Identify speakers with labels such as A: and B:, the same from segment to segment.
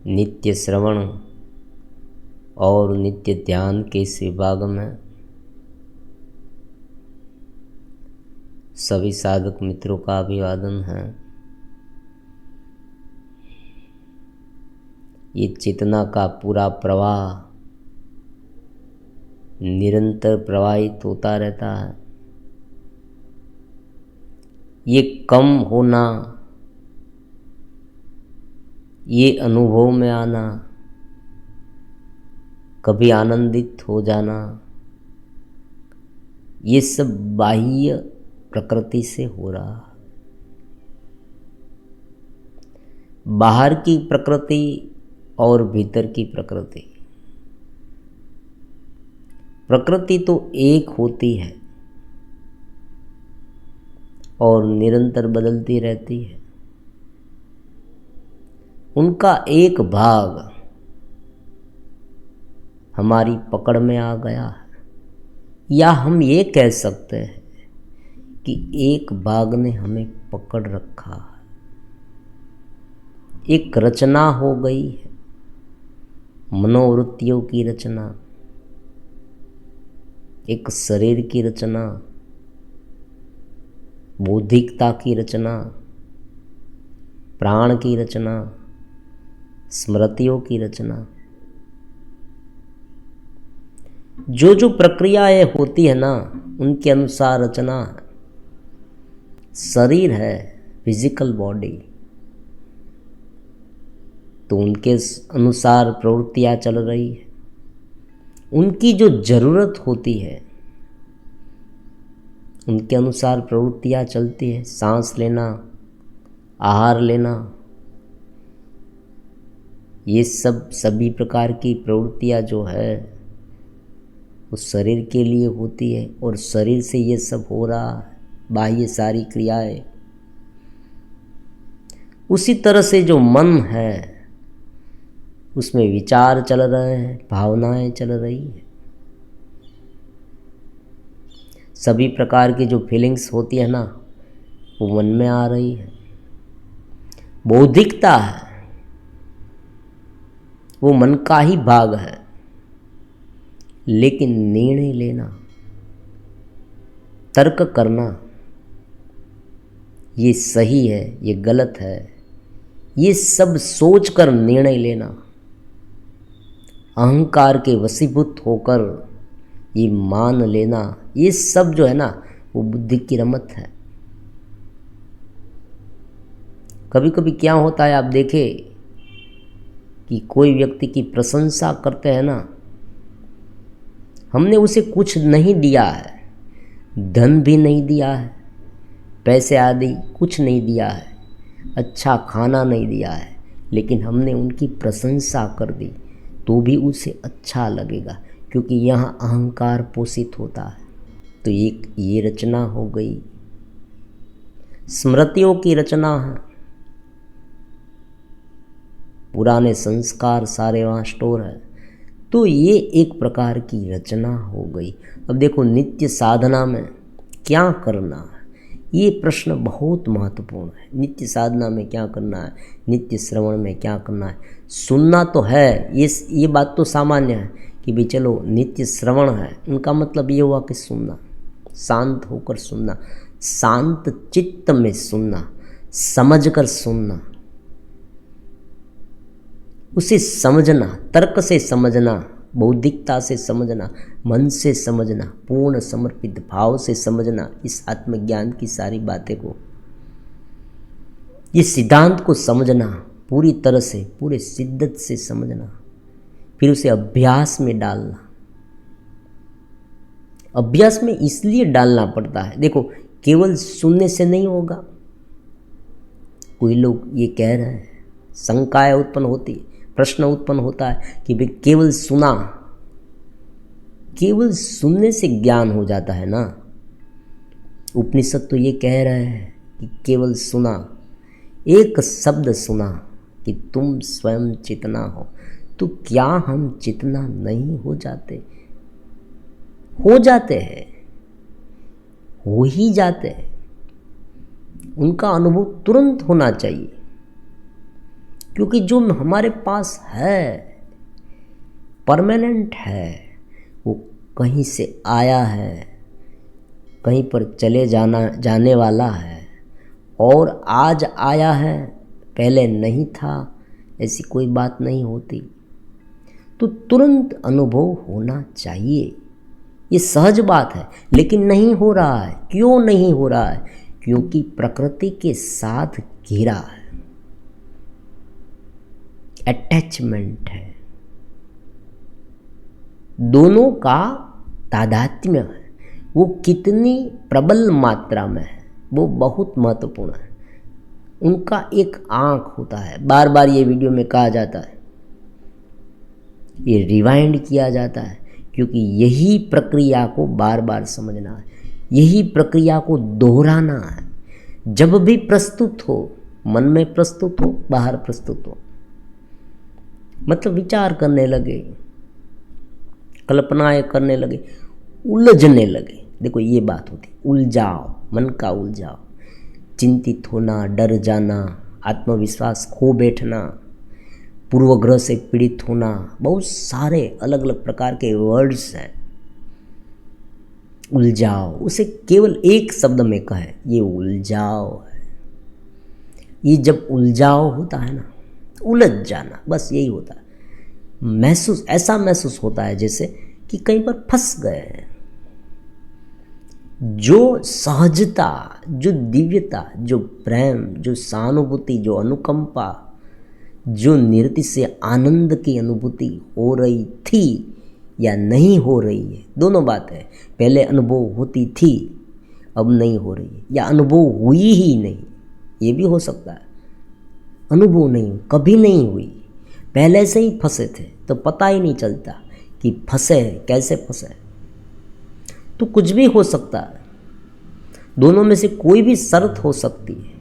A: नित्य श्रवण और नित्य ध्यान के इस विभाग में सभी साधक मित्रों का अभिवादन है। ये चेतना का पूरा प्रवाह निरंतर प्रवाहित होता रहता है। ये कम होना, ये अनुभव में आना, कभी आनंदित हो जाना, ये सब बाह्य प्रकृति से हो रहा है। बाहर की प्रकृति और भीतर की प्रकृति, प्रकृति तो एक होती है और निरंतर बदलती रहती है। उनका एक भाग हमारी पकड़ में आ गया है, या हम ये कह सकते हैं कि एक भाग ने हमें पकड़ रखा है। एक रचना हो गई है, मनोवृत्तियों की रचना, एक शरीर की रचना, बौद्धिकता की रचना, प्राण की रचना, स्मृतियों की रचना। जो जो प्रक्रियाएं होती है ना, उनके अनुसार रचना है। शरीर है, फिजिकल बॉडी, तो उनके अनुसार प्रवृत्तियां चल रही है। उनकी जो जरूरत होती है उनके अनुसार प्रवृत्तियां चलती है। सांस लेना, आहार लेना, ये सब सभी प्रकार की प्रवृत्तियां जो है वो शरीर के लिए होती है, और शरीर से ये सब हो रहा है, बाह्य सारी क्रियाएं। उसी तरह से जो मन है उसमें विचार चल रहे हैं, भावनाएं चल रही है। सभी प्रकार की जो फीलिंग्स होती है ना, वो मन में आ रही है। बौद्धिकता है, वो मन का ही भाग है, लेकिन निर्णय लेना, तर्क करना, ये सही है, ये गलत है, ये सब सोचकर निर्णय लेना, अहंकार के वशीभूत होकर ये मान लेना, ये सब जो है ना वो बुद्धि की रमत है। कभी कभी क्या होता है, आप देखें कि कोई व्यक्ति की प्रशंसा करते हैं ना, हमने उसे कुछ नहीं दिया है, धन भी नहीं दिया है, पैसे आदि कुछ नहीं दिया है, अच्छा खाना नहीं दिया है, लेकिन हमने उनकी प्रशंसा कर दी तो भी उसे अच्छा लगेगा, क्योंकि यहाँ अहंकार पोषित होता है। तो एक ये रचना हो गई, स्मृतियों की रचना है। पुराने संस्कार सारे वहाँ स्टोर है, तो ये एक प्रकार की रचना हो गई। अब देखो, नित्य साधना में क्या करना है, ये प्रश्न बहुत महत्वपूर्ण है। नित्य साधना में क्या करना है, नित्य श्रवण में क्या करना है। सुनना तो है, ये बात तो सामान्य है कि भाई चलो नित्य श्रवण है, उनका मतलब ये हुआ कि सुनना, शांत होकर सुनना, शांत चित्त में सुनना, समझकर सुनना, उसे समझना, तर्क से समझना, बौद्धिकता से समझना, मन से समझना, पूर्ण समर्पित भाव से समझना, इस आत्मज्ञान की सारी बातें को, ये सिद्धांत को समझना, पूरी तरह से, पूरे शिद्दत से समझना, फिर उसे अभ्यास में डालना। अभ्यास में इसलिए डालना पड़ता है, देखो केवल सुनने से नहीं होगा। कोई लोग ये कह रहे हैं, शंकाएं उत्पन्न होती, प्रश्न उत्पन्न होता है कि भाई केवल सुना, केवल सुनने से ज्ञान हो जाता है ना। उपनिषद तो ये कह रहे हैं कि केवल सुना, एक शब्द सुना कि तुम स्वयं चेतना हो, तो क्या हम चेतना नहीं हो जाते? हो जाते हैं, हो ही जाते हैं। उनका अनुभव तुरंत होना चाहिए। क्योंकि जो हमारे पास है परमानेंट है, वो कहीं से आया है, कहीं पर चले जाने वाला है, और आज आया है, पहले नहीं था, ऐसी कोई बात नहीं होती। तो तुरंत अनुभव होना चाहिए, ये सहज बात है, लेकिन नहीं हो रहा है। क्यों नहीं हो रहा है? क्योंकि प्रकृति के साथ घिरा है, अटैचमेंट है, दोनों का तादात्म्य है। वो कितनी प्रबल मात्रा में है वो बहुत महत्वपूर्ण है। उनका एक आँख होता है, बार बार ये वीडियो में कहा जाता है, ये रिवाइंड किया जाता है, क्योंकि यही प्रक्रिया को बार बार समझना है, यही प्रक्रिया को दोहराना है। जब भी प्रस्तुत हो, मन में प्रस्तुत हो, बाहर प्रस्तुत हो, मतलब विचार करने लगे, कल्पनाएं करने लगे, उलझने लगे। देखो ये बात होती, उलझाव, मन का उलझाव, चिंतित होना, डर जाना, आत्मविश्वास खो बैठना, पूर्वग्रह से पीड़ित होना, बहुत सारे अलग अलग प्रकार के वर्ड्स हैं। उलझाव, उसे केवल एक शब्द में कहें, ये उलझाव है। ये जब उलझाव होता है ना, उलझ जाना, बस यही होता है। ऐसा महसूस होता है जैसे कि कहीं पर फंस गए हैं। जो सहजता, जो दिव्यता, जो प्रेम, जो सहानुभूति, जो अनुकंपा, जो निरति से आनंद की अनुभूति हो रही थी या नहीं हो रही है, दोनों बात है। पहले अनुभव होती थी, अब नहीं हो रही है, या अनुभव हुई ही नहीं, ये भी हो सकता है। अनुभव नहीं, कभी नहीं हुई, पहले से ही फंसे थे तो पता ही नहीं चलता कि फंसे, कैसे फंसे। तो कुछ भी हो सकता है, दोनों में से कोई भी शर्त हो सकती है।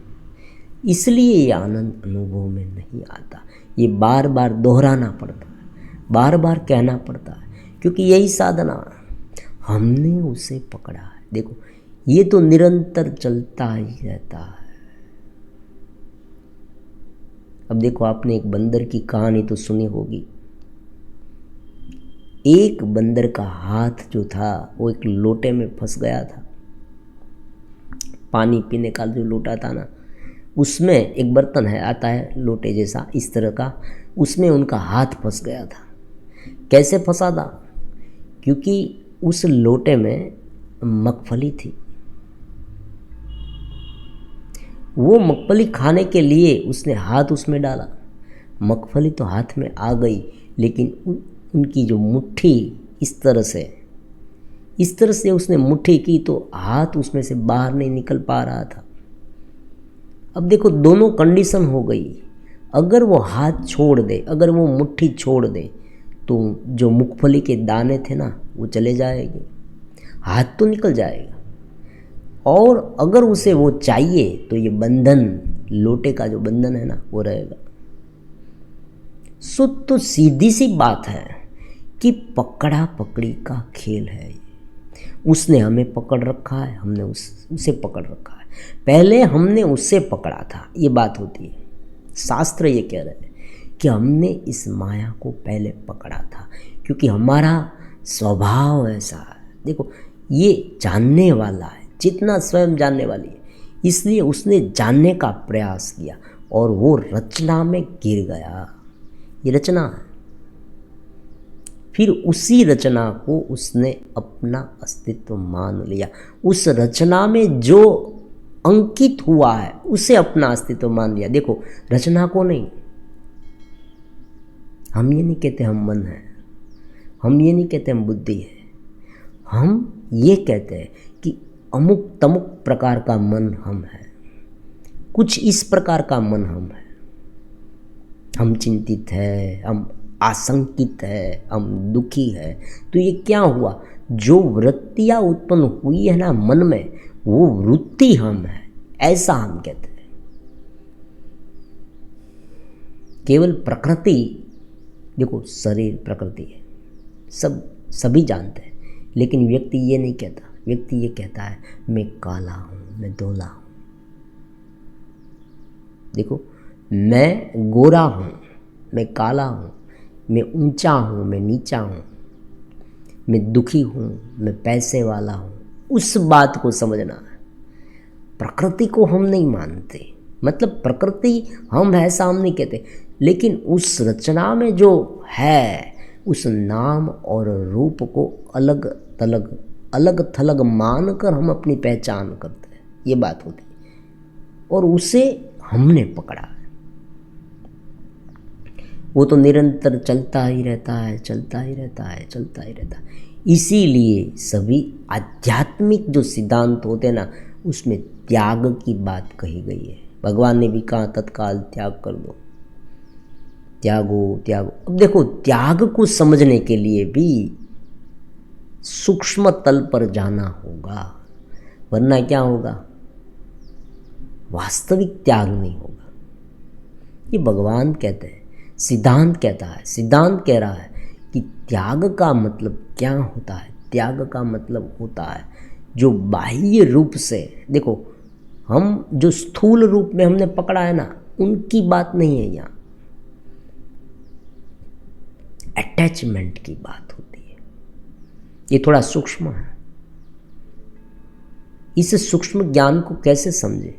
A: इसलिए ये आनंद अनुभव में नहीं आता, ये बार बार दोहराना पड़ता है, बार बार कहना पड़ता है, क्योंकि यही साधना हमने उसे पकड़ा है। देखो ये तो निरंतर चलता ही रहता है। अब देखो, आपने एक बंदर की कहानी तो सुनी होगी। एक बंदर का हाथ जो था वो एक लोटे में फंस गया था। पानी पीने का जो लोटा था ना, उसमें एक बर्तन है, आता है लोटे जैसा इस तरह का, उसमें उनका हाथ फंस गया था। कैसे फंसा था? क्योंकि उस लोटे में मूंगफली थी। वो मूंगफली खाने के लिए उसने हाथ उसमें डाला, मूंगफली तो हाथ में आ गई, लेकिन उनकी जो मुट्ठी इस तरह से उसने मुट्ठी की तो हाथ उसमें से बाहर नहीं निकल पा रहा था। अब देखो दोनों कंडीशन हो गई। अगर वो हाथ छोड़ दे, अगर वो मुट्ठी छोड़ दे, तो जो मूंगफली के दाने थे ना वो चले जाएंगे, हाथ तो निकल जाएगा। और अगर उसे वो चाहिए तो ये बंधन, लोटे का जो बंधन है ना, वो रहेगा। तो सीधी सी बात है कि पकड़ा पकड़ी का खेल है। उसने हमें पकड़ रखा है, हमने उसे पकड़ रखा है। पहले हमने उससे पकड़ा था, ये बात होती है। शास्त्र ये कह रहे हैं कि हमने इस माया को पहले पकड़ा था, क्योंकि हमारा स्वभाव ऐसा है। देखो ये जानने वाला है, जितना स्वयं जानने वाली है, इसलिए उसने जानने का प्रयास किया और वो रचना में गिर गया। ये रचना है। फिर उसी रचना को उसने अपना अस्तित्व मान लिया। उस रचना में जो अंकित हुआ है उसे अपना अस्तित्व मान लिया। देखो रचना को नहीं। हम ये नहीं कहते हम मन है, हम ये नहीं कहते हम बुद्धि है, हम ये कहते हैं कि अमुक तमुक प्रकार का मन हम है, कुछ इस प्रकार का मन हम है। हम चिंतित है, हम आशंकित है, हम दुखी है। तो ये क्या हुआ? जो वृत्तियाँ उत्पन्न हुई है ना मन में, वो वृत्ति हम है, ऐसा हम कहते हैं। केवल प्रकृति, देखो शरीर प्रकृति है, सभी जानते हैं, लेकिन व्यक्ति ये नहीं कहता। व्यक्ति ये कहता है मैं काला हूँ, मैं धोला हूँ। देखो मैं गोरा हूँ, मैं काला हूँ, मैं ऊंचा हूँ, मैं नीचा हूँ, मैं दुखी हूँ, मैं पैसे वाला हूँ, उस बात को समझना है। प्रकृति को हम नहीं मानते, मतलब प्रकृति हम ऐसा हम नहीं कहते, लेकिन उस रचना में जो है उस नाम और रूप को अलग थलग मानकर हम अपनी पहचान करते हैं, ये बात होती है, और उसे हमने पकड़ा है। वो तो निरंतर चलता ही रहता है, चलता ही रहता है, चलता ही रहता है। इसीलिए सभी आध्यात्मिक जो सिद्धांत होते हैं ना, उसमें त्याग की बात कही गई है। भगवान ने भी कहा तत्काल त्याग कर दो, त्यागो त्यागो। अब देखो, त्याग को समझने के लिए भी सूक्ष्म तल पर जाना होगा, वरना क्या होगा, वास्तविक त्याग नहीं होगा। ये भगवान कहते हैं, सिद्धांत कहता है, सिद्धांत कह रहा है कि त्याग का मतलब क्या होता है। त्याग का मतलब होता है जो बाह्य रूप से, देखो हम जो स्थूल रूप में हमने पकड़ा है ना, उनकी बात नहीं है यहाँ, अटैचमेंट की बात होती है। ये थोड़ा सूक्ष्म है। इस सूक्ष्म ज्ञान को कैसे समझे?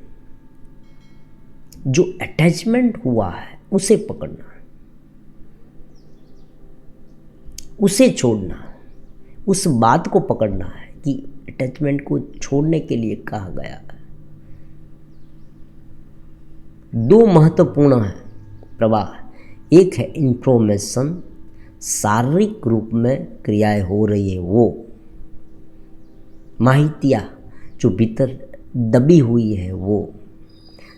A: जो अटैचमेंट हुआ है उसे पकड़ना है, उसे छोड़ना है, उस बात को पकड़ना है कि अटैचमेंट को छोड़ने के लिए कहा गया है। दो महत्वपूर्ण है प्रवाह, एक है इंफॉर्मेशन, शारीरिक रूप में क्रियाएं हो रही है, वो माहितियाँ जो भीतर दबी हुई है, वो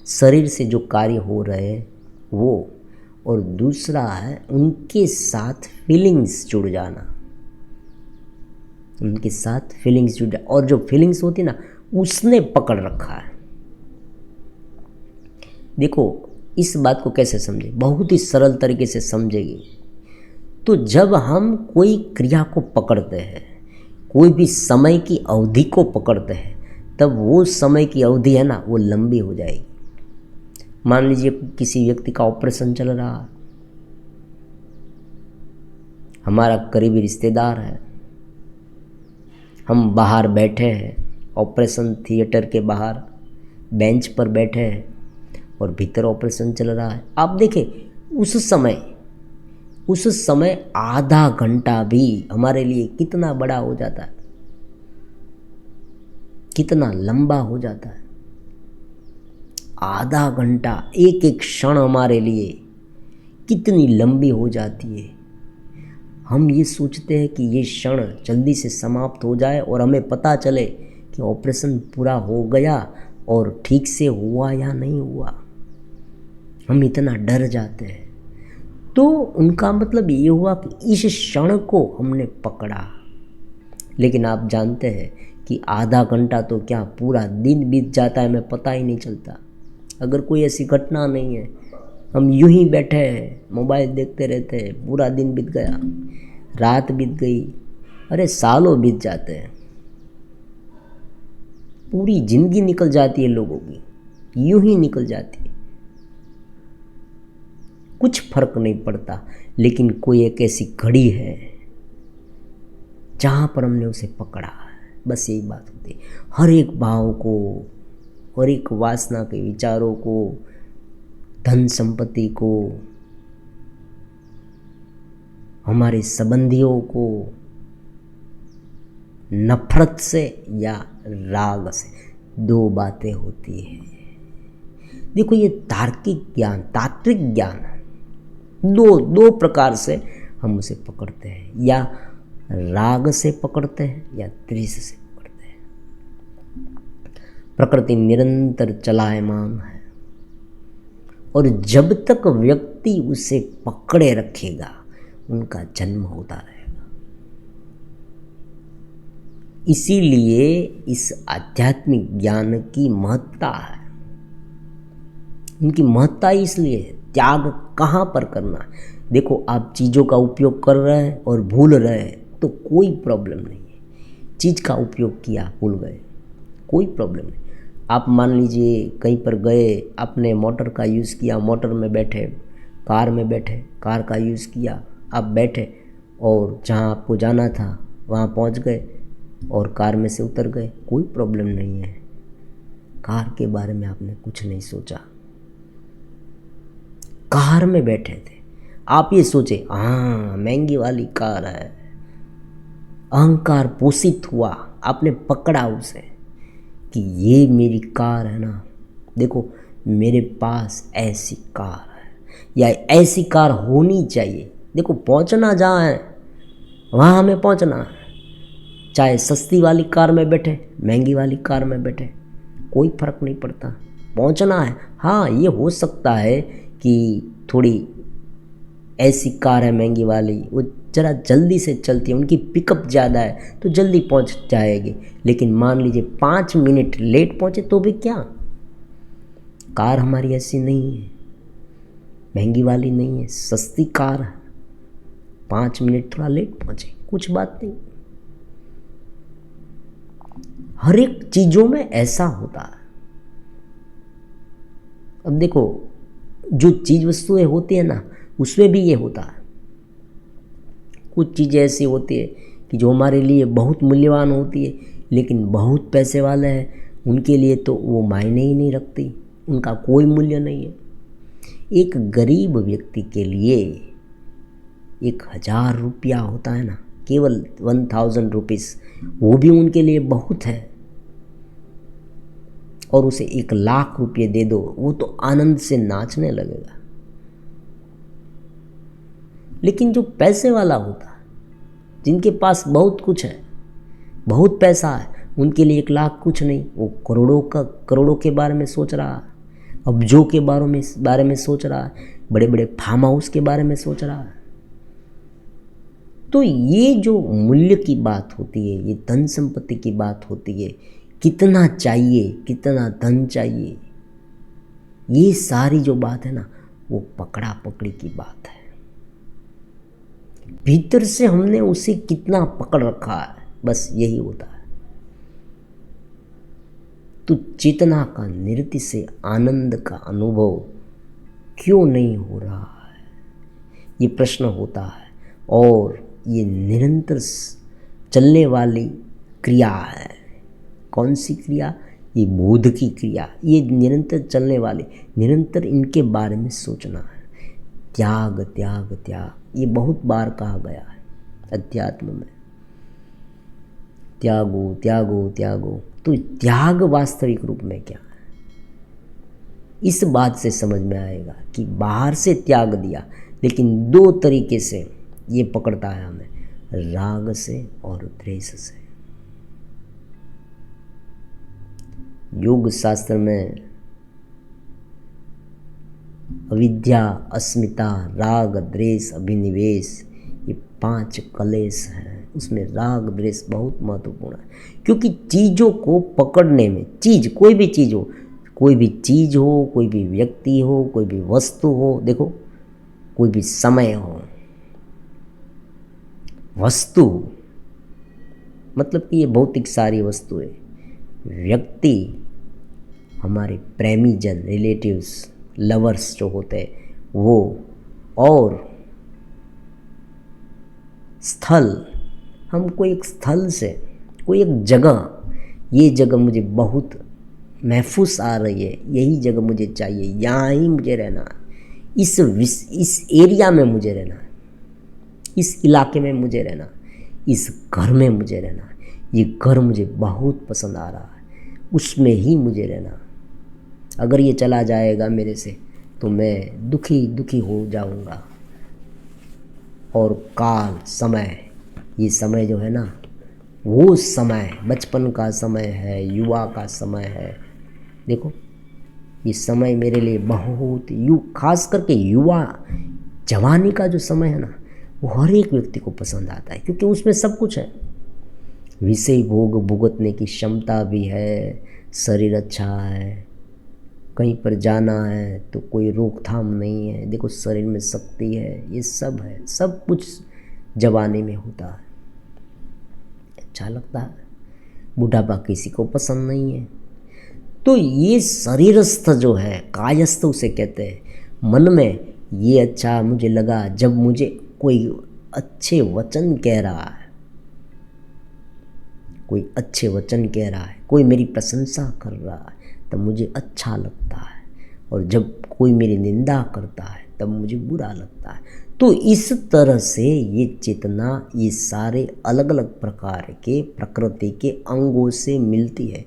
A: शरीर से जो कार्य हो रहे हैं वो, और दूसरा है उनके साथ फीलिंग्स जुड़ जाना, उनके साथ फीलिंग्स जुड़ जाए, और जो फीलिंग्स होती ना उसने पकड़ रखा है। देखो इस बात को कैसे समझे, बहुत ही सरल तरीके से समझेगी। तो जब हम कोई क्रिया को पकड़ते हैं, कोई भी समय की अवधि को पकड़ते हैं, तब वो समय की अवधि है ना, वो लंबी हो जाएगी। मान लीजिए किसी व्यक्ति का ऑपरेशन चल रहा है, हमारा करीबी रिश्तेदार है, हम बाहर बैठे हैं, ऑपरेशन थिएटर के बाहर बेंच पर बैठे हैं और भीतर ऑपरेशन चल रहा है। आप देखें उस समय आधा घंटा भी हमारे लिए कितना बड़ा हो जाता है, कितना लंबा हो जाता है। आधा घंटा, एक एक क्षण हमारे लिए कितनी लंबी हो जाती है। हम ये सोचते हैं कि ये क्षण जल्दी से समाप्त हो जाए और हमें पता चले कि ऑपरेशन पूरा हो गया और ठीक से हुआ या नहीं हुआ। हम इतना डर जाते हैं। तो उनका मतलब ये हुआ कि इस क्षण को हमने पकड़ा। लेकिन आप जानते हैं कि आधा घंटा तो क्या, पूरा दिन बीत जाता है, हमें पता ही नहीं चलता। अगर कोई ऐसी घटना नहीं है, हम यूं ही बैठे हैं, मोबाइल देखते रहते हैं, पूरा दिन बीत गया, रात बीत गई, अरे सालों बीत जाते हैं, पूरी जिंदगी निकल जाती है लोगों की, यूं ही निकल जाती है, कुछ फर्क नहीं पड़ता। लेकिन कोई एक ऐसी घड़ी है जहाँ पर हमने उसे पकड़ा है। बस यही बात होती है। हर एक भाव को, हर एक वासना के विचारों को, धन संपत्ति को, हमारे संबंधियों को, नफरत से या राग से, दो बातें होती है। देखो ये तार्किक ज्ञान, तात्विक ज्ञान है। दो प्रकार से हम उसे पकड़ते हैं, या राग से पकड़ते हैं या द्वेष से पकड़ते हैं। प्रकृति निरंतर चलायमान है और जब तक व्यक्ति उसे पकड़े रखेगा उनका जन्म होता रहेगा। इसीलिए इस आध्यात्मिक ज्ञान की महत्ता है। इनकी महत्ता इसलिए है, त्याग कहाँ पर करना है। देखो आप चीज़ों का उपयोग कर रहे हैं और भूल रहे हैं तो कोई प्रॉब्लम नहीं है। चीज़ का उपयोग किया, भूल गए, कोई प्रॉब्लम नहीं। आप मान लीजिए कहीं पर गए, आपने मोटर का यूज़ किया, मोटर में बैठे, कार में बैठे, कार का यूज़ किया, आप बैठे और जहाँ आपको जाना था वहाँ पहुँच गए और कार में से उतर गए, कोई प्रॉब्लम नहीं है। कार के बारे में आपने कुछ नहीं सोचा, कार में बैठे थे, आप ये सोचे हाँ महंगी वाली कार है, अहंकार पोषित हुआ, आपने पकड़ा उसे कि ये मेरी कार है ना, देखो मेरे पास ऐसी कार है या ऐसी कार होनी चाहिए। देखो पहुंचना जहाँ है वहाँ हमें पहुंचना है, चाहे सस्ती वाली कार में बैठे, महंगी वाली कार में बैठे, कोई फ़र्क नहीं पड़ता, पहुंचना है। हाँ ये हो सकता है कि थोड़ी ऐसी कार है महंगी वाली, वो ज़रा जल्दी से चलती है, उनकी पिकअप ज़्यादा है तो जल्दी पहुंच जाएगी, लेकिन मान लीजिए 5 मिनट लेट पहुंचे तो भी क्या, कार हमारी ऐसी नहीं है, महंगी वाली नहीं है, सस्ती कार है, 5 मिनट थोड़ा लेट पहुंचे कुछ बात नहीं। हर एक चीज़ों में ऐसा होता है। अब देखो जो चीज़ वस्तुएं होती है ना, उसमें भी ये होता है। कुछ चीज़ें ऐसी होती है कि जो हमारे लिए बहुत मूल्यवान होती है, लेकिन बहुत पैसे वाले हैं उनके लिए तो वो मायने ही नहीं रखती, उनका कोई मूल्य नहीं है। एक गरीब व्यक्ति के लिए 1000 रुपया होता है ना, केवल 1000 रुपीज़, वो भी उनके लिए बहुत है। और उसे 1,00,000 रुपये दे दो, वो तो आनंद से नाचने लगेगा। लेकिन जो पैसे वाला होता है, जिनके पास बहुत कुछ है, बहुत पैसा है, उनके लिए 1,00,000 कुछ नहीं, वो करोड़ों के बारे में सोच रहा है, अब्जों के बारे में सोच रहा है, बड़े बड़े फार्म हाउस के बारे में सोच रहा है। तो ये जो मूल्य की बात होती है, ये धन संपत्ति की बात होती है, कितना चाहिए, कितना धन चाहिए, ये सारी जो बात है ना, वो पकड़ा पकड़ी की बात है। भीतर से हमने उसे कितना पकड़ रखा है, बस यही होता है। तो चेतना का नृत्य से आनंद का अनुभव क्यों नहीं हो रहा है, ये प्रश्न होता है। और ये निरंतर चलने वाली क्रिया है। कौन सी क्रिया? ये बोध की क्रिया, ये निरंतर चलने वाली, निरंतर इनके बारे में सोचना है। त्याग त्याग त्याग, ये बहुत बार कहा गया है अध्यात्म में, त्यागो त्यागो त्यागो। तो त्याग वास्तविक रूप में क्या है, इस बात से समझ में आएगा कि बाहर से त्याग दिया, लेकिन 2 तरीके से ये पकड़ता है हमें, राग से और द्वेष से। योग शास्त्र में अविद्या, अस्मिता, राग, द्वेष, अभिनिवेश, ये 5 कलेश हैं। उसमें राग द्वेष बहुत महत्वपूर्ण है, क्योंकि चीज़ों को पकड़ने में, चीज़ कोई भी चीज़ हो, कोई भी चीज़ हो, कोई भी व्यक्ति हो, कोई भी वस्तु हो, देखो कोई भी समय हो, वस्तु मतलब कि ये भौतिक सारी वस्तुएं, व्यक्ति, हमारे प्रेमी जन, रिलेटिव्स, लवर्स जो होते हैं वो, और स्थल, हमको एक स्थल से, कोई एक जगह, ये जगह मुझे बहुत महफूस आ रही है, यही जगह मुझे चाहिए, यहाँ ही मुझे रहना है, इस एरिया में मुझे रहना है, इस इलाके में मुझे रहना, इस घर में मुझे रहना, ये घर मुझे बहुत पसंद आ रहा है, उसमें ही मुझे रहना। अगर ये चला जाएगा मेरे से तो मैं दुखी हो जाऊंगा। और काल, समय, ये समय जो है ना, वो समय बचपन का समय है, युवा का समय है। देखो ये समय मेरे लिए बहुत, खास करके युवा, जवानी का जो समय है ना, वो हर एक व्यक्ति को पसंद आता है, क्योंकि उसमें सब कुछ है। विषय भोग भुगतने की क्षमता भी है, शरीर अच्छा है, कहीं पर जाना है तो कोई रोकथाम नहीं है, देखो शरीर में शक्ति है, ये सब है, सब कुछ जवानी में होता है, अच्छा लगता है। बुढ़ापा किसी को पसंद नहीं है, तो ये शरीरस्थ जो है, कायस्थ उसे कहते हैं, मन में ये अच्छा मुझे लगा जब मुझे कोई अच्छे वचन कह रहा है, कोई अच्छे वचन कह रहा है, कोई मेरी प्रशंसा कर रहा है तब मुझे अच्छा लगता है, और जब कोई मेरी निंदा करता है तब मुझे बुरा लगता है। तो इस तरह से ये चेतना, ये सारे अलग अलग प्रकार के प्रकृति के अंगों से मिलती है,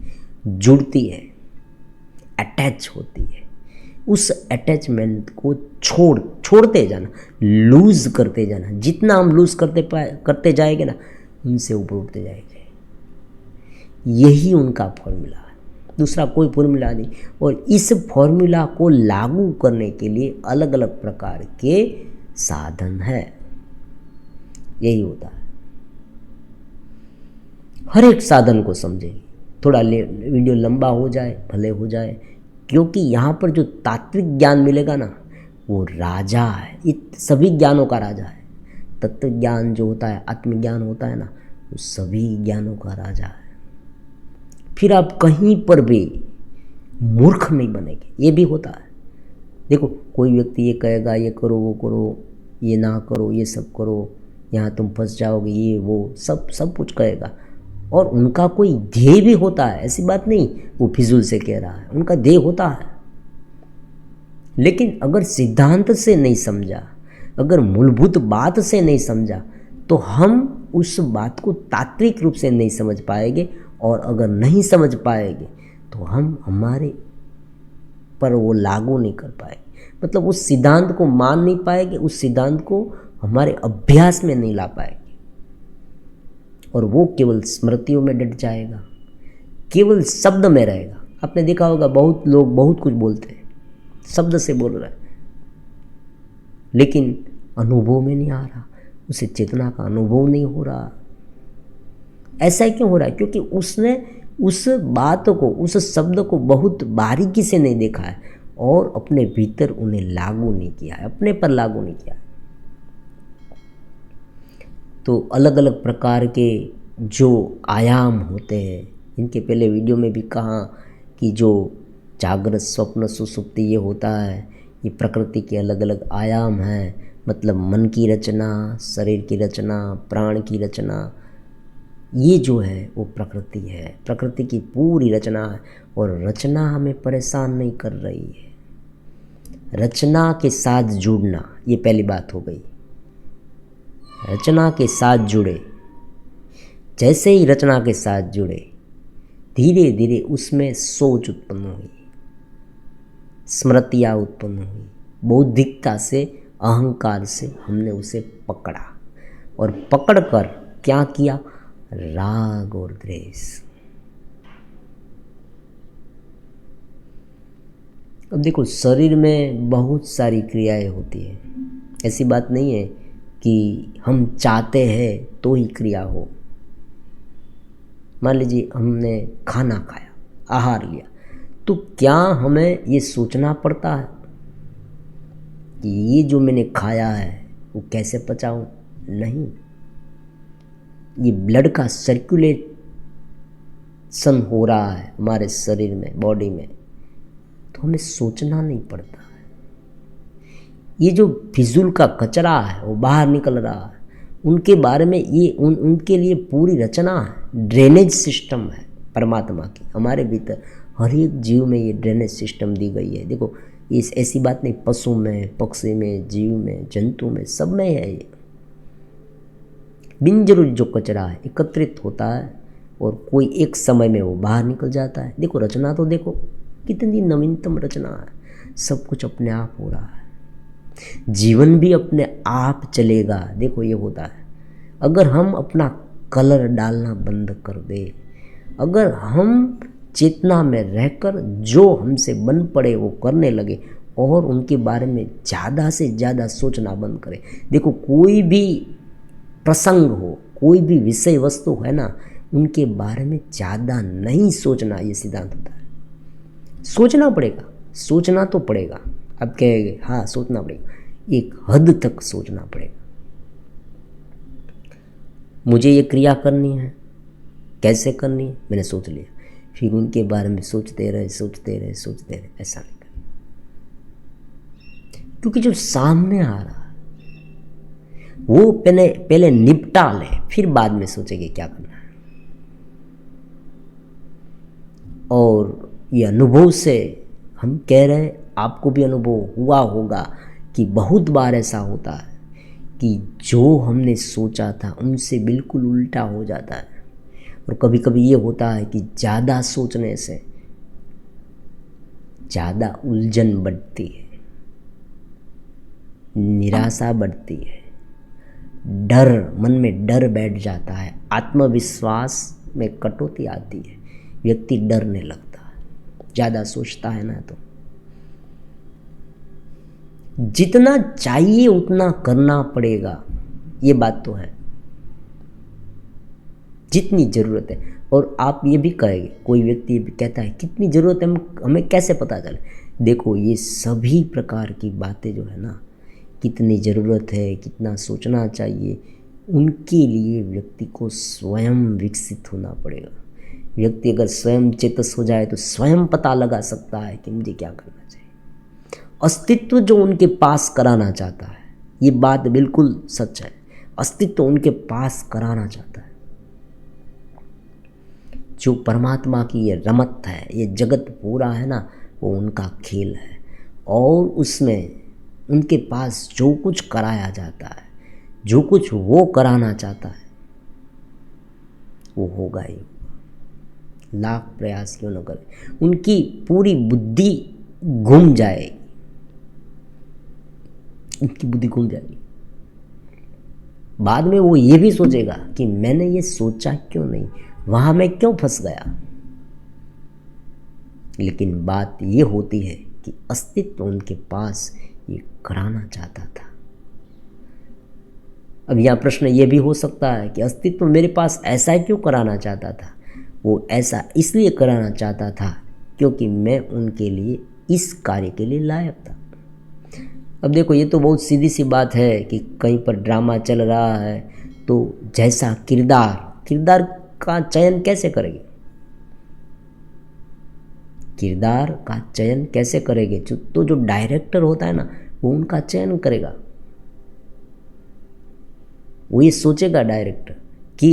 A: जुड़ती है, अटैच होती है। उस अटैचमेंट को छोड़ते जाना, लूज करते जाना। जितना हम लूज करते जाएंगे ना, उनसे ऊपर उठते जाएंगे। यही उनका फॉर्मूला है, दूसरा कोई फॉर्मूला नहीं। और इस फॉर्मूला को लागू करने के लिए अलग अलग प्रकार के साधन है। यही होता है। हर एक साधन को समझेंगे। थोड़ा वीडियो लंबा हो जाए भले हो जाए, क्योंकि यहाँ पर जो तात्विक ज्ञान मिलेगा ना, वो राजा है, सभी ज्ञानों का राजा है। तत्व ज्ञान जो होता है, आत्मज्ञान होता है ना, वो सभी ज्ञानों का राजा है। फिर आप कहीं पर भी मूर्ख नहीं बनेंगे। ये भी होता है। देखो, कोई व्यक्ति ये कहेगा ये करो वो करो, ये ना करो, ये सब करो, यहाँ तुम फंस जाओगे, ये वो सब कुछ कहेगा। और उनका कोई ध्येय भी होता है, ऐसी बात नहीं वो फिजूल से कह रहा है, उनका ध्येय होता है। लेकिन अगर सिद्धांत से नहीं समझा, अगर मूलभूत बात से नहीं समझा, तो हम उस बात को तात्विक रूप से नहीं समझ पाएंगे। और अगर नहीं समझ पाएंगे तो हम हमारे पर वो लागू नहीं कर पाएंगे। मतलब उस सिद्धांत को मान नहीं पाएंगे, उस सिद्धांत को हमारे अभ्यास में नहीं ला पाएंगे, और वो केवल स्मृतियों में डट जाएगा, केवल शब्द में रहेगा। आपने देखा होगा, बहुत लोग बहुत कुछ बोलते हैं, शब्द से बोल रहे हैं, लेकिन अनुभव में नहीं आ रहा, उसे चेतना का अनुभव नहीं हो रहा। ऐसा क्यों हो रहा है? क्योंकि उसने उस बात को, उस शब्द को बहुत बारीकी से नहीं देखा है और अपने भीतर उन्हें लागू नहीं किया है, अपने पर लागू नहीं किया है। तो अलग अलग प्रकार के जो आयाम होते हैं, इनके पहले वीडियो में भी कहा कि जो जागृत, स्वप्न, सुषुप्ति ये होता है, ये प्रकृति के अलग अलग आयाम हैं। मतलब मन की रचना, शरीर की रचना, प्राण की रचना, ये जो है वो प्रकृति है, प्रकृति की पूरी रचना है। और रचना हमें परेशान नहीं कर रही है। रचना के साथ जुड़ना, ये पहली बात हो गई। रचना के साथ जुड़े, जैसे ही रचना के साथ जुड़े, धीरे धीरे उसमें सोच उत्पन्न हुई, स्मृतियाँ उत्पन्न हुई, बौद्धिकता से, अहंकार से हमने उसे पकड़ा, और पकड़कर क्या किया? राग और द्वेष। अब देखो, शरीर में बहुत सारी क्रियाएं होती है। ऐसी बात नहीं है कि हम चाहते हैं तो ही क्रिया हो। मान लीजिए हमने खाना खाया, आहार लिया, तो क्या हमें ये सोचना पड़ता है कि ये जो मैंने खाया है वो कैसे पचाऊं? नहीं। ये ब्लड का सर्कुलेशन हो रहा है हमारे शरीर में, बॉडी में, तो हमें सोचना नहीं पड़ता है। ये जो फिजूल का कचरा है वो बाहर निकल रहा है, उनके बारे में ये उनके लिए पूरी रचना है, ड्रेनेज सिस्टम है परमात्मा की। हमारे भीतर हर एक जीव में ये ड्रेनेज सिस्टम दी गई है। देखो, इस ऐसी बात नहीं, पशु में, पक्षी में, जीव में, जंतु में, सब में है। ये बिन जरूरी जो कचरा है एकत्रित होता है और कोई एक समय में वो बाहर निकल जाता है। देखो, रचना तो देखो कितनी नवीनतम रचना है, सब कुछ अपने आप हो रहा है। जीवन भी अपने आप चलेगा। देखो, ये होता है, अगर हम अपना कलर डालना बंद कर दे, अगर हम चेतना में रहकर जो हमसे बन पड़े वो करने लगे और उनके बारे में ज़्यादा से ज़्यादा सोचना बंद करें। देखो, कोई भी प्रसंग हो, कोई भी विषय वस्तु है ना, उनके बारे में ज़्यादा नहीं सोचना, ये सिद्धांत होता है। सोचना पड़ेगा, सोचना तो पड़ेगा। अब कहेंगे हाँ सोचना पड़ेगा, एक हद तक सोचना पड़ेगा। मुझे ये क्रिया करनी है, कैसे करनी है, मैंने सोच लिया। फिर उनके बारे में सोचते रहे, ऐसा नहीं करना। क्योंकि जो सामने आ रहा है वो पहले निपटा ले, फिर बाद में सोचेंगे क्या करना है। और ये अनुभव से हम कह रहे हैं, आपको भी अनुभव हुआ होगा कि बहुत बार ऐसा होता है कि जो हमने सोचा था उनसे बिल्कुल उल्टा हो जाता है। और कभी कभी ये होता है कि ज़्यादा सोचने से ज़्यादा उलझन बढ़ती है, निराशा बढ़ती है, डर, मन में डर बैठ जाता है, आत्मविश्वास में कटौती आती है, व्यक्ति डरने लगता है, ज़्यादा सोचता है ना। तो जितना चाहिए उतना करना पड़ेगा, ये बात तो है, जितनी ज़रूरत है। और आप ये भी कहेंगे, कोई व्यक्ति ये भी कहता है कितनी ज़रूरत है, हमें कैसे पता चले? देखो, ये सभी प्रकार की बातें जो है ना, कितनी ज़रूरत है, कितना सोचना चाहिए, उनके लिए व्यक्ति को स्वयं विकसित होना पड़ेगा। व्यक्ति अगर स्वयं चेतस हो जाए तो स्वयं पता लगा सकता है कि मुझे क्या करना चाहिए। अस्तित्व जो उनके पास कराना चाहता है, ये बात बिल्कुल सच है, अस्तित्व उनके पास कराना चाहता है। जो परमात्मा की ये रमत है, ये जगत पूरा है ना, वो उनका खेल है। और उसमें उनके पास जो कुछ कराया जाता है, जो कुछ वो कराना चाहता है, वो होगा ही होगा, लाख प्रयास क्यों न करें। उनकी पूरी बुद्धि घूम जाएगी, उनकी बुद्धि घूम जाएगी। बाद में वो ये भी सोचेगा कि मैंने ये सोचा क्यों नहीं, वहाँ मैं क्यों फंस गया। लेकिन बात ये होती है कि अस्तित्व उनके पास ये कराना चाहता था। अब यहाँ प्रश्न ये भी हो सकता है कि अस्तित्व मेरे पास ऐसा क्यों कराना चाहता था? वो ऐसा इसलिए कराना चाहता था क्योंकि मैं उनके लिए इस कार्य के लिए लायक था। अब देखो, ये तो बहुत सीधी सी बात है कि कहीं पर ड्रामा चल रहा है तो जैसा किरदार का चयन कैसे करेंगे? किरदार का चयन कैसे करेंगे? तो जो डायरेक्टर होता है ना, वो उनका चयन करेगा। वो ये सोचेगा डायरेक्टर कि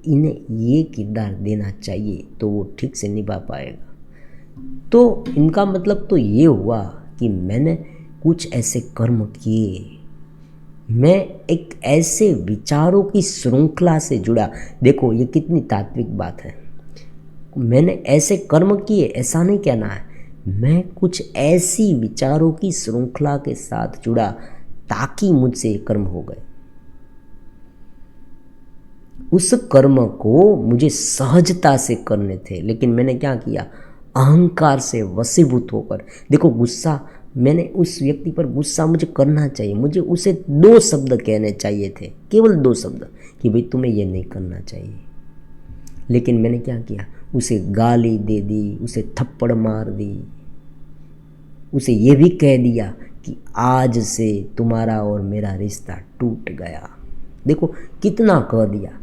A: इन्हें ये किरदार देना चाहिए तो वो ठीक से निभा पाएगा। तो इनका मतलब तो ये हुआ कि मैंने कुछ ऐसे कर्म किए, मैं एक ऐसे विचारों की श्रृंखला से जुड़ा। देखो, ये कितनी तात्विक बात है। मैंने ऐसे कर्म किए, ऐसा नहीं कहना है, मैं कुछ ऐसी विचारों की श्रृंखला के साथ जुड़ा ताकि मुझसे ये कर्म हो गए। उस कर्म को मुझे सहजता से करने थे, लेकिन मैंने क्या किया? अहंकार से वशीभूत होकर। देखो, गुस्सा, मैंने उस व्यक्ति पर गुस्सा मुझे करना चाहिए, मुझे उसे 2 शब्द कहने चाहिए थे, केवल 2 शब्द, कि भाई तुम्हें ये नहीं करना चाहिए। लेकिन मैंने क्या किया? उसे गाली दे दी, उसे थप्पड़ मार दी, उसे ये भी कह दिया कि आज से तुम्हारा और मेरा रिश्ता टूट गया। देखो, कितना कह दिया।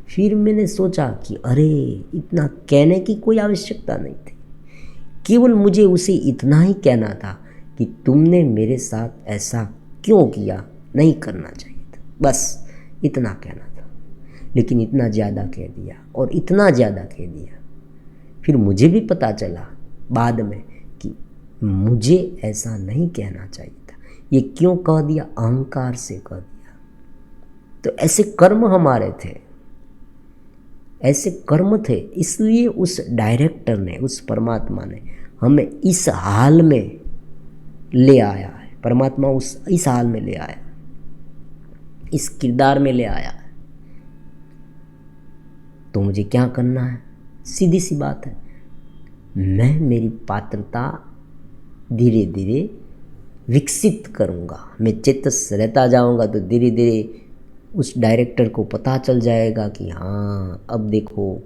A: फिर मैंने सोचा कि अरे, इतना कहने की कोई आवश्यकता नहीं थी, केवल मुझे उसे इतना ही कहना था कि तुमने मेरे साथ ऐसा क्यों किया, नहीं करना चाहिए था, बस इतना कहना था। लेकिन इतना ज़्यादा कह दिया और इतना ज़्यादा कह दिया। फिर मुझे भी पता चला बाद में कि मुझे ऐसा नहीं कहना चाहिए था। ये क्यों कह दिया? अहंकार से कह दिया। तो ऐसे कर्म हमारे थे, ऐसे कर्म थे, इसलिए उस डायरेक्टर ने, उस परमात्मा ने हमें इस हाल में ले आया है। परमात्मा इस हाल में ले आया, इस किरदार में ले आया है। तो मुझे क्या करना है? सीधी सी बात है, मैं मेरी पात्रता धीरे धीरे विकसित करूँगा। मैं चेतस रहता जाऊँगा तो धीरे धीरे उस डायरेक्टर को पता चल जाएगा कि हाँ, अब देखो,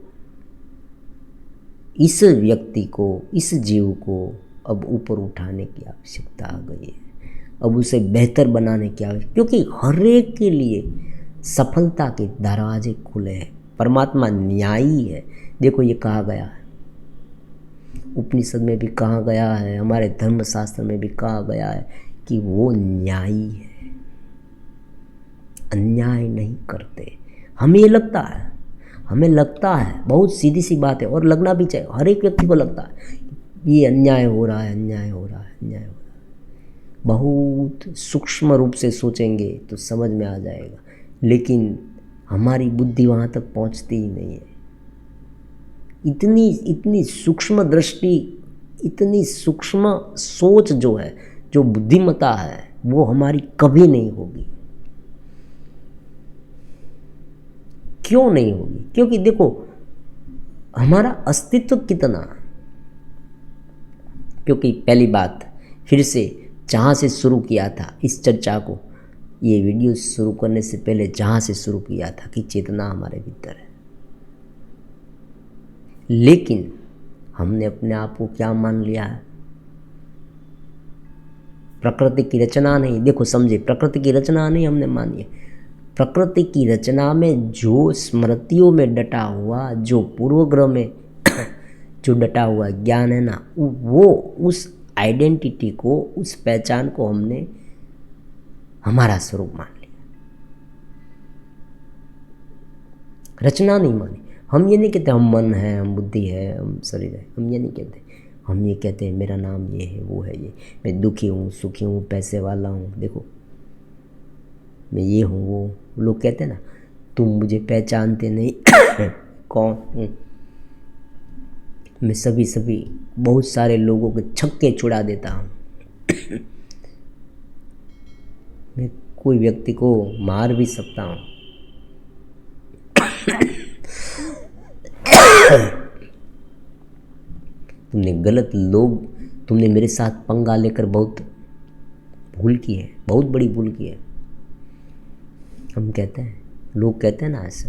A: इस व्यक्ति को, इस जीव को अब ऊपर उठाने की आवश्यकता आ गई है, अब उसे बेहतर बनाने की आवश्यकता, क्योंकि हर एक के लिए सफलता के दरवाजे खुले हैं। परमात्मा न्यायी है। देखो, ये कहा गया है उपनिषद में भी कहा गया है, हमारे धर्मशास्त्र में भी कहा गया है कि वो न्यायी है, अन्याय नहीं करते। हमें लगता है बहुत सीधी सी बात है, और लगना भी चाहिए, हर एक व्यक्ति को लगता है ये अन्याय हो रहा है, अन्याय हो रहा है, अन्याय हो रहा है। बहुत सूक्ष्म रूप से सोचेंगे तो समझ में आ जाएगा, लेकिन हमारी बुद्धि वहाँ तक पहुँचती ही नहीं है। इतनी सूक्ष्म दृष्टि, इतनी सूक्ष्म सोच जो है, जो बुद्धिमत्ता है, वो हमारी कभी नहीं होगी। क्यों नहीं होगी? क्योंकि देखो हमारा अस्तित्व कितना, क्योंकि पहली बात फिर से जहाँ से शुरू किया था इस चर्चा को, ये वीडियो शुरू करने से पहले जहाँ से शुरू किया था कि चेतना हमारे भीतर है, लेकिन हमने अपने आप को क्या मान लिया है? प्रकृति की रचना नहीं। देखो समझे, प्रकृति की रचना नहीं हमने मानी है। प्रकृति की रचना में जो स्मृतियों में डटा हुआ, जो पूर्वग्रह में जो डटा हुआ ज्ञान है ना, वो उस आइडेंटिटी को, उस पहचान को हमने हमारा स्वरूप मान लिया, रचना नहीं मानी। हम ये नहीं कहते हम मन है, हम बुद्धि है, हम शरीर है, हम ये नहीं कहते। हम ये कहते हैं मेरा नाम ये है, वो है, ये मैं दुखी हूँ, सुखी हूँ, पैसे वाला हूँ, देखो मैं ये हूँ, वो लोग कहते हैं ना तुम मुझे पहचानते नहीं कौन हूँ। मैं सभी बहुत सारे लोगों के छक्के छुड़ा देता हूँ मैं कोई व्यक्ति को मार भी सकता हूँ तुमने मेरे साथ पंगा लेकर बहुत भूल की है, बहुत बड़ी भूल की है। हम कहते हैं, लोग कहते हैं ना ऐसे,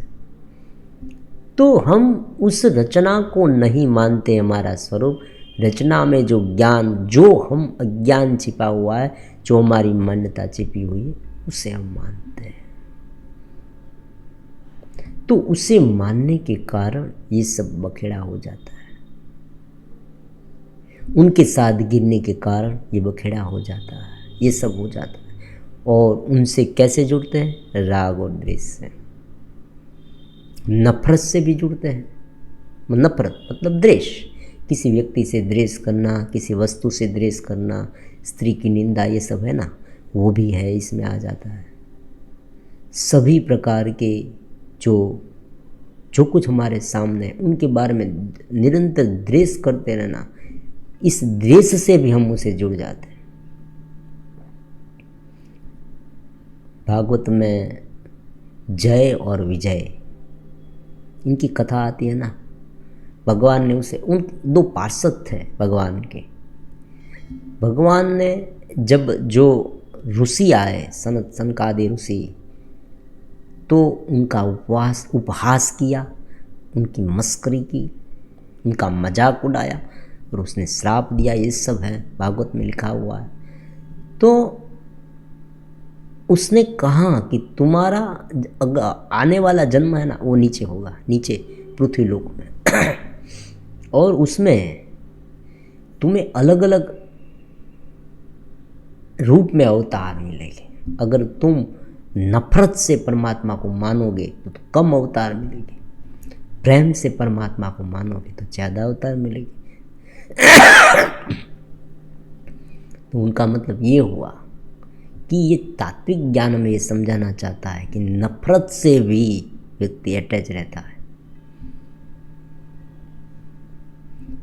A: तो हम उस रचना को नहीं मानते हमारा स्वरूप। रचना में जो ज्ञान, जो हम अज्ञान छिपा हुआ है, जो हमारी मान्यता छिपी हुई है, उसे हम मानते हैं। तो उसे मानने के कारण ये सब बखेड़ा हो जाता है। उनके साथ गिरने के कारण ये बखेड़ा हो जाता है, ये सब हो जाता है। और उनसे कैसे जुड़ते हैं? राग और द्वेष से, नफरत से भी जुड़ते हैं। नफरत मतलब द्वेष, किसी व्यक्ति से द्वेष करना, किसी वस्तु से द्वेष करना, स्त्री की निंदा, ये सब है ना, वो भी है, इसमें आ जाता है। सभी प्रकार के जो कुछ हमारे सामने है, उनके बारे में निरंतर द्वेष करते रहना, इस द्वेष से भी हम उसे जुड़ जाते हैं। भागवत में जय और विजय, इनकी कथा आती है ना। भगवान ने उसे, उन दो पार्षद थे भगवान के। भगवान ने जब जो ऋषि आए, सनकादि ऋषि, तो उनका उपहास किया, उनकी मस्करी की, उनका मजाक उड़ाया और उसने श्राप दिया। ये सब है, भागवत में लिखा हुआ है। तो उसने कहा कि तुम्हारा आने वाला जन्म है ना, वो नीचे होगा, नीचे पृथ्वी लोक में और उसमें तुम्हें अलग अलग रूप में अवतार मिलेंगे। अगर तुम नफरत से परमात्मा को मानोगे तो कम अवतार मिलेगी, प्रेम से परमात्मा को मानोगे तो ज़्यादा अवतार मिलेगी। तो उनका मतलब ये हुआ कि ये तात्विक ज्ञान में ये समझाना चाहता है कि नफरत से भी व्यक्ति अटैच रहता है।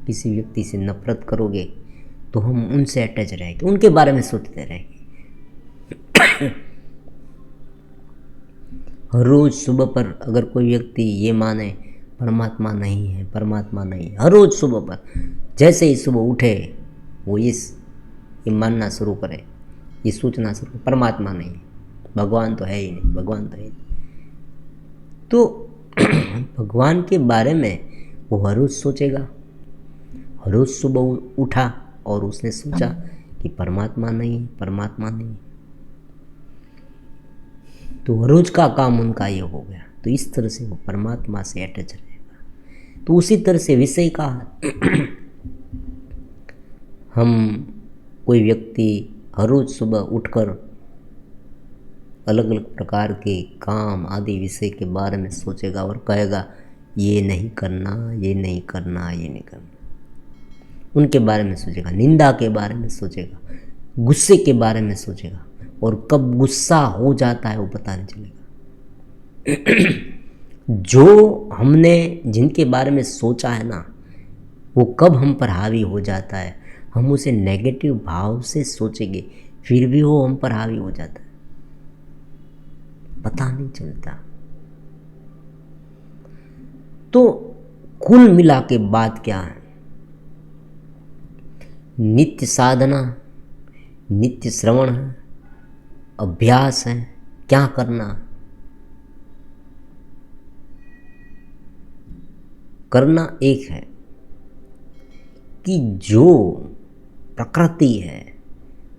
A: किसी व्यक्ति से नफरत करोगे तो हम उनसे अटैच रहेंगे, उनके बारे में सोचते रहेंगे। हर रोज़ सुबह पर अगर कोई व्यक्ति ये माने परमात्मा नहीं है, परमात्मा नहीं है, हर रोज़ सुबह पर जैसे ही सुबह उठे वो ये मानना शुरू करे, ये सोचना शुरू करे, परमात्मा नहीं है, भगवान तो है ही नहीं, भगवान तो है ही नहीं। तो भगवान के बारे में वो हर रोज़ सोचेगा। हर रोज़ सुबह उठा और उसने सोचा कि परमात्मा नहीं, परमात्मा नहीं। तो रोज़ का काम उनका ये हो गया। तो इस तरह से वो परमात्मा से अटैच रहेगा। तो उसी तरह से विषय का हम कोई व्यक्ति हर रोज़ सुबह उठकर अलग अलग प्रकार के काम आदि विषय के बारे में सोचेगा और कहेगा ये नहीं करना, ये नहीं करना, ये नहीं करना, उनके बारे में सोचेगा, निंदा के बारे में सोचेगा, गुस्से के बारे में सोचेगा, और कब गुस्सा हो जाता है वो पता नहीं चलेगा। जो हमने जिनके बारे में सोचा है ना, वो कब हम पर हावी हो जाता है, हम उसे नेगेटिव भाव से सोचेंगे फिर भी वो हम पर हावी हो जाता है, पता नहीं चलता। तो कुल मिला के बात क्या है, नित्य साधना, नित्य श्रवण है, अभ्यास है, क्या करना, करना एक है कि जो प्रकृति है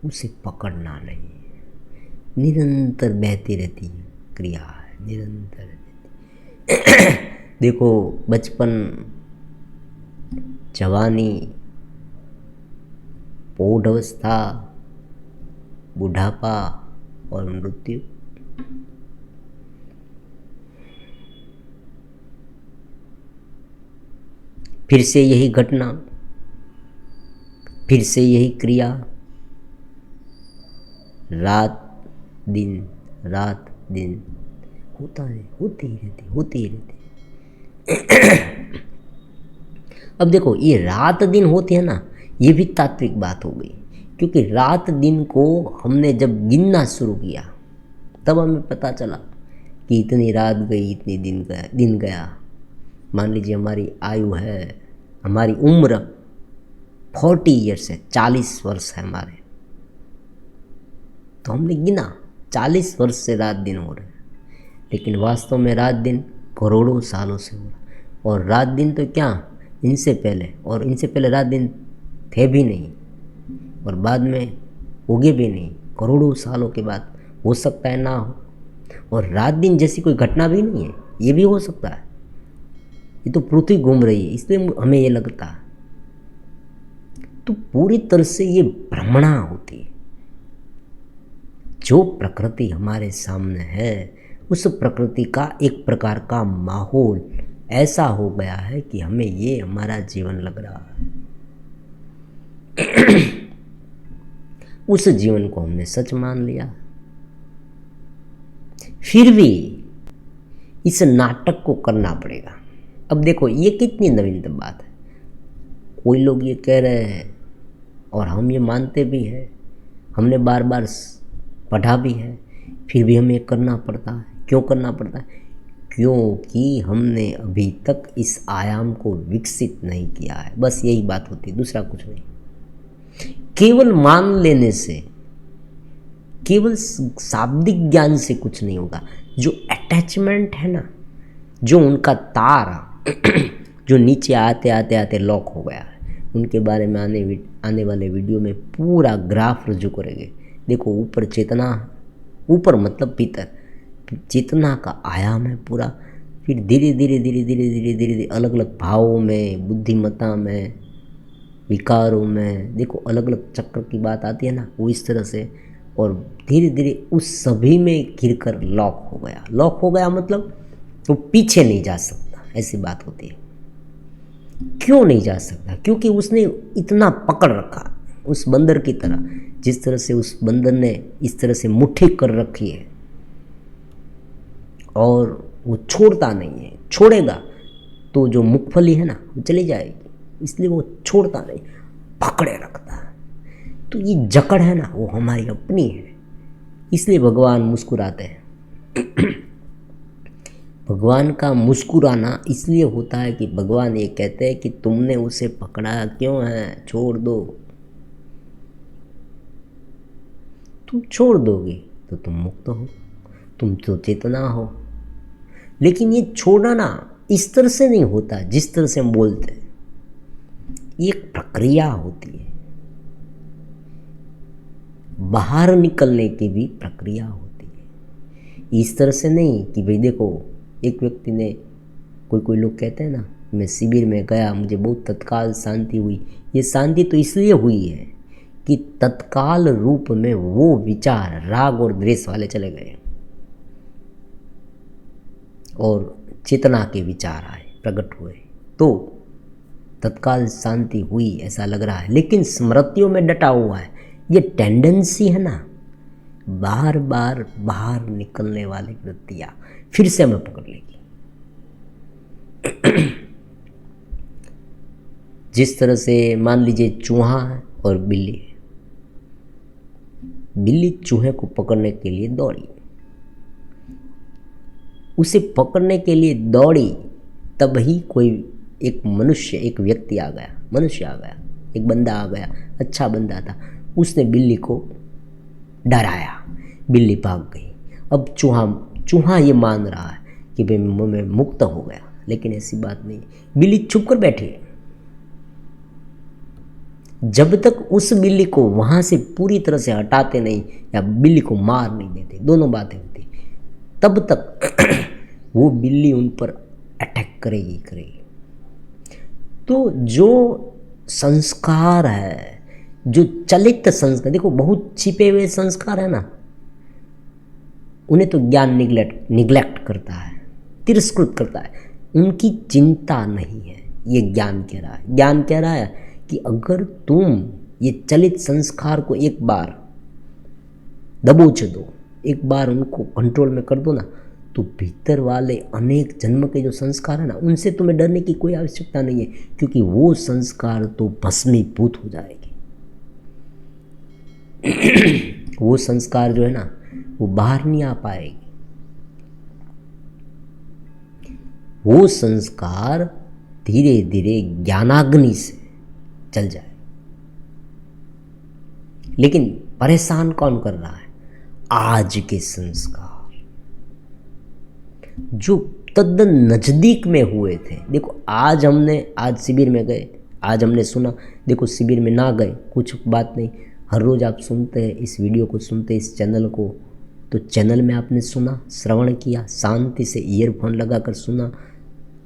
A: उसे पकड़ना नहीं है, निरंतर बहती रहती है क्रिया है, निरंतर रहती। देखो बचपन, जवानी, प्रौढ़ अवस्था, बुढ़ापा और मृत्यु, फिर से यही घटना, फिर से यही क्रिया, रात दिन होता है, होती ही रहती। अब देखो ये रात दिन होती है ना, ये भी तात्विक बात हो गई, क्योंकि रात दिन को हमने जब गिनना शुरू किया तब हमें पता चला कि इतनी रात गई, इतनी दिन गया। मान लीजिए हमारी आयु है, हमारी उम्र 40 ईयर्स है, 40 वर्ष है हमारे, तो हमने गिना 40 वर्ष से रात दिन हो रहे हैं, लेकिन वास्तव में रात दिन करोड़ों सालों से हो रहा है। और रात दिन तो क्या, इनसे पहले रात दिन थे भी नहीं, और बाद में उगे भी नहीं, करोड़ों सालों के बाद हो सकता है ना हो। और रात दिन जैसी कोई घटना भी नहीं है, ये भी हो सकता है, ये तो पृथ्वी घूम रही है इसलिए हमें ये लगता है। तो पूरी तरह से ये भ्रमणा होती है। जो प्रकृति हमारे सामने है उस प्रकृति का एक प्रकार का माहौल ऐसा हो गया है कि हमें ये हमारा जीवन लग रहा है। उस जीवन को हमने सच मान लिया, फिर भी इस नाटक को करना पड़ेगा। अब देखो ये कितनी नवीनतम बात है, कोई लोग ये कह रहे हैं और हम ये मानते भी हैं, हमने बार बार पढ़ा भी है, फिर भी हमें करना पड़ता है। क्यों करना पड़ता है? क्योंकि हमने अभी तक इस आयाम को विकसित नहीं किया है, बस यही बात होती है, दूसरा कुछ नहीं। केवल मान लेने से, केवल शाब्दिक ज्ञान से कुछ नहीं होगा। जो अटैचमेंट है ना, जो उनका तार जो नीचे आते आते आते लॉक हो गया है, उनके बारे में आने वाले वीडियो में पूरा ग्राफ रजू करेंगे। देखो ऊपर चेतना, ऊपर मतलब भीतर चेतना का आयाम है पूरा, फिर धीरे धीरे अलग अलग भावों में, बुद्धिमत्ता में, विकारों में, देखो अलग अलग चक्र की बात आती है ना, वो इस तरह से, और धीरे धीरे उस सभी में गिरकर लॉक हो गया। लॉक हो गया मतलब वो पीछे नहीं जा सकता, ऐसी बात होती है। क्यों नहीं जा सकता? क्योंकि उसने इतना पकड़ रखा, उस बंदर की तरह, जिस तरह से उस बंदर ने इस तरह से मुट्ठी कर रखी है, और वो छोड़ता नहीं है। छोड़ेगा तो जो मूंगफली है ना वो चली जाएगी, इसलिए वो छोड़ता नहीं, पकड़े रखता है। तो ये जकड़ है ना वो हमारी अपनी है, इसलिए भगवान मुस्कुराते हैं। भगवान का मुस्कुराना इसलिए होता है कि भगवान ये कहते हैं कि तुमने उसे पकड़ा क्यों है, छोड़ दो। तुम छोड़ दोगे तो तुम मुक्त हो, तुम तो चेतना हो। लेकिन ये छोड़ना ना इस तरह से नहीं होता जिस तरह से हम बोलते हैं, ये एक प्रक्रिया होती है। बाहर निकलने की भी प्रक्रिया होती है, इस तरह से नहीं कि भाई देखो एक व्यक्ति ने, कोई लोग कहते हैं ना मैं शिविर में गया, मुझे बहुत तत्काल शांति हुई। ये शांति तो इसलिए हुई है कि तत्काल रूप में वो विचार राग और द्वेष वाले चले गए और चेतना के विचार आए, प्रकट हुए, तो तत्काल शांति हुई ऐसा लग रहा है। लेकिन स्मृतियों में डटा हुआ है। ये टेंडेंसी है ना, बार बार बाहर निकलने वाली वृत्तियाँ फिर से हमें पकड़ लेगी। जिस तरह से मान लीजिए चूहा है और बिल्ली है। बिल्ली चूहे को पकड़ने के लिए दौड़ी, उसे पकड़ने के लिए दौड़ी, तब ही कोई एक मनुष्य, एक व्यक्ति आ गया, मनुष्य आ गया, एक बंदा आ गया, अच्छा बंदा था, उसने बिल्ली को डराया, बिल्ली भाग गई। अब चूहा ये मान रहा है कि भाई मैं मुक्त हो गया, लेकिन ऐसी बात नहीं। बिल्ली छुप कर बैठी है। जब तक उस बिल्ली को वहाँ से पूरी तरह से हटाते नहीं या बिल्ली को मार नहीं देते, दोनों बातें होती, तब तक वो बिल्ली उन पर अटैक करेगी। तो जो संस्कार है, जो चलित संस्कार, देखो बहुत छिपे हुए संस्कार है ना, उन्हें तो ज्ञान निग्लेक्ट करता है, तिरस्कृत करता है, उनकी चिंता नहीं है। ये ज्ञान कह रहा है, ज्ञान कह रहा है कि अगर तुम ये चलित संस्कार को एक बार दबोच दो, एक बार उनको कंट्रोल में कर दो ना, तो भीतर वाले अनेक जन्म के जो संस्कार है ना, उनसे तुम्हें डरने की कोई आवश्यकता नहीं है, क्योंकि वो संस्कार तो भस्मीभूत हो जाएगी। वो संस्कार जो है ना, वो बाहर नहीं आ पाएगी। वो संस्कार धीरे धीरे ज्ञानाग्नि से चल जाए। लेकिन परेशान कौन कर रहा है? आज के संस्कार जो तद्दन नजदीक में हुए थे। देखो आज शिविर में गए, आज हमने सुना, देखो शिविर में ना गए कुछ बात नहीं, हर रोज़ आप सुनते हैं इस वीडियो को, सुनते हैं इस चैनल को, तो चैनल में आपने सुना, श्रवण किया, शांति से ईयरफोन लगा कर सुना,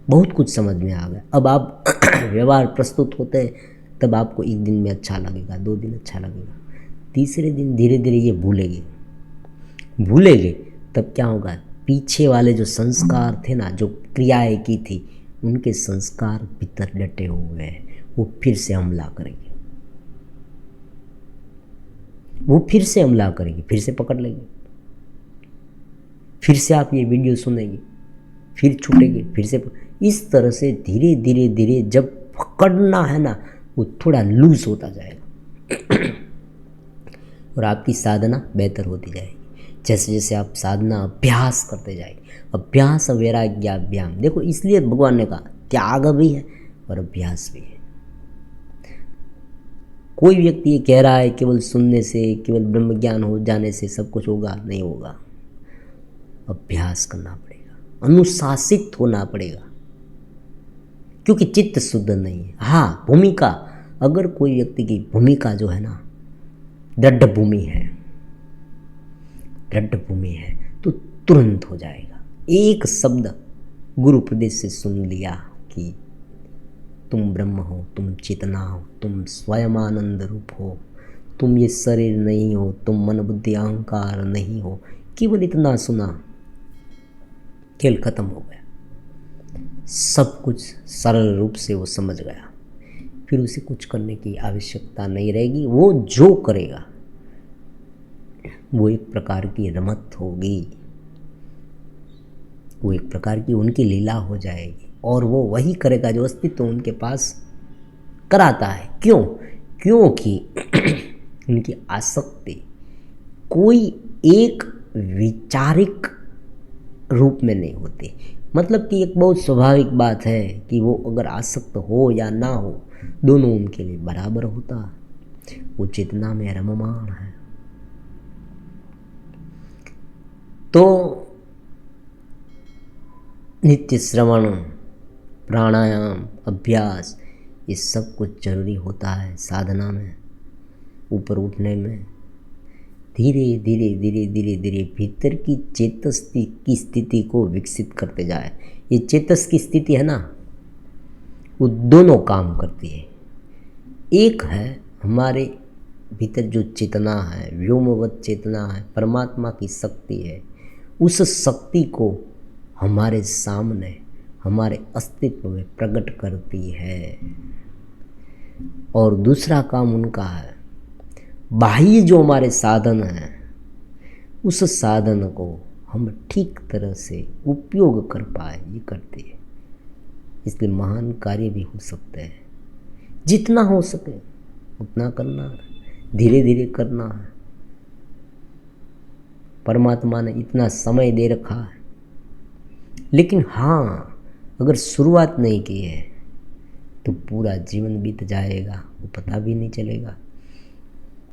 A: बहुत कुछ समझ में आ गया। अब आप व्यवहार प्रस्तुत होते हैं, तब आपको एक दिन में अच्छा लगेगा, 2 दिन अच्छा लगेगा, तीसरे दिन धीरे धीरे ये भूलेंगे। तब क्या होगा? पीछे वाले जो संस्कार थे ना, जो क्रियाएं की थी, उनके संस्कार भीतर डटे हुए हैं, वो फिर से हमला करेंगे, फिर से पकड़ लेंगे, फिर से आप ये वीडियो सुनेंगे, फिर छूटेंगे, फिर से। इस तरह से धीरे धीरे जब पकड़ना है ना, वो थोड़ा लूज होता जाएगा और आपकी साधना बेहतर होती जाएगी। जैसे जैसे आप साधना अभ्यास करते जाएंगे, अभ्यास वैराग्याभ्याम। देखो इसलिए भगवान ने कहा त्याग भी है और अभ्यास भी है। कोई व्यक्ति ये कह रहा है केवल सुनने से, केवल ब्रह्म ज्ञान हो जाने से सब कुछ होगा, नहीं होगा। अभ्यास करना पड़ेगा, अनुशासित होना पड़ेगा, क्योंकि चित्त शुद्ध नहीं है। हाँ, भूमिका, अगर कोई व्यक्ति की भूमिका जो है ना दृढ़ भूमि है तो तुरंत हो जाएगा। एक शब्द गुरु उपदेश से सुन लिया कि तुम ब्रह्म हो, तुम चेतना हो, तुम स्वयं आनंद रूप हो, तुम ये शरीर नहीं हो, तुम मन बुद्धि अहंकार नहीं हो, केवल इतना सुना, खेल खत्म हो गया। सब कुछ सरल रूप से वो समझ गया, फिर उसे कुछ करने की आवश्यकता नहीं रहेगी। वो जो करेगा वो एक प्रकार की रमत होगी, वो एक प्रकार की उनकी लीला हो जाएगी, और वो वही करेगा जो अस्तित्व उनके पास कराता है। क्योंकि उनकी आसक्ति कोई एक वैचारिक रूप में नहीं होती। मतलब कि एक बहुत स्वाभाविक बात है कि वो अगर आसक्त हो या ना हो, दोनों उनके लिए बराबर होता है। वो चेतना में रममाण है। तो नित्य श्रवण, प्राणायाम, अभ्यास, ये सब कुछ जरूरी होता है साधना में, ऊपर उठने में। धीरे धीरे भीतर की चेतस की स्थिति को विकसित करते जाए। ये चेतस की स्थिति है ना, वो दोनों काम करती है। एक है हमारे भीतर जो चेतना है, व्योमवत चेतना है, परमात्मा की शक्ति है, उस शक्ति को हमारे सामने हमारे अस्तित्व में प्रकट करती है। और दूसरा काम उनका है बाह्य जो हमारे साधन हैं, उस साधन को हम ठीक तरह से उपयोग कर पाए, ये करते हैं। इसलिए महान कार्य भी हो सकते हैं। जितना हो सके उतना करना है, धीरे धीरे करना है। परमात्मा ने इतना समय दे रखा है, लेकिन हाँ, अगर शुरुआत नहीं की है तो पूरा जीवन बीत जाएगा, वो पता भी नहीं चलेगा।